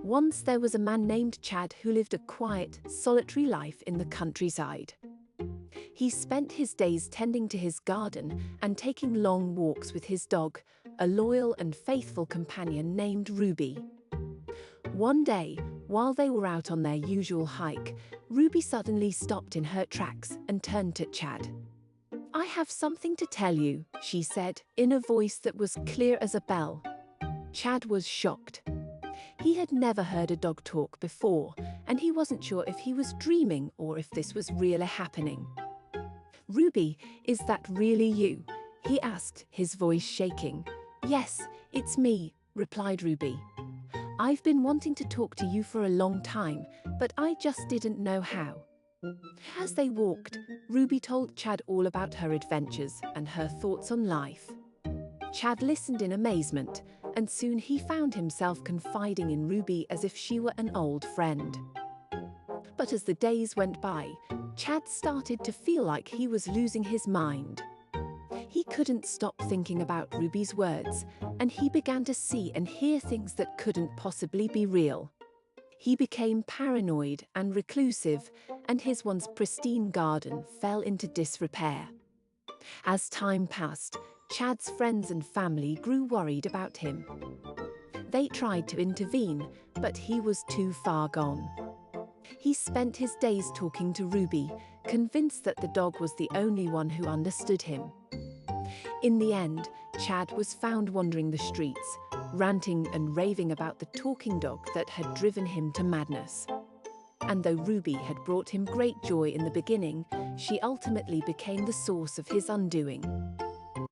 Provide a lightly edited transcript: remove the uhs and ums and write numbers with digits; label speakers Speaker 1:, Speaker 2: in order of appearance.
Speaker 1: Once there was a man named Chad who lived a quiet, solitary life in the countryside. He spent his days tending to his garden and taking long walks with his dog, a loyal and faithful companion named Ruby. One day, while they were out on their usual hike, Ruby suddenly stopped in her tracks and turned to Chad. "I have something to tell you," she said, in a voice that was clear as a bell. Chad was shocked. He had never heard a dog talk before, and he wasn't sure if he was dreaming or if this was really happening. "Ruby, is that really you?" he asked, his voice shaking. "Yes, it's me," replied Ruby. "I've been wanting to talk to you for a long time, but I just didn't know how." As they walked, Ruby told Chad all about her adventures and her thoughts on life. Chad listened in amazement, and soon he found himself confiding in Ruby as if she were an old friend. But as the days went by, Chad started to feel like he was losing his mind. He couldn't stop thinking about Ruby's words, and he began to see and hear things that couldn't possibly be real. He became paranoid and reclusive, and his once pristine garden fell into disrepair. As time passed, Chad's friends and family grew worried about him. They tried to intervene, but he was too far gone. He spent his days talking to Ruby, convinced that the dog was the only one who understood him. In the end, Chad was found wandering the streets, ranting and raving about the talking dog that had driven him to madness. And though Ruby had brought him great joy in the beginning, she ultimately became the source of his undoing.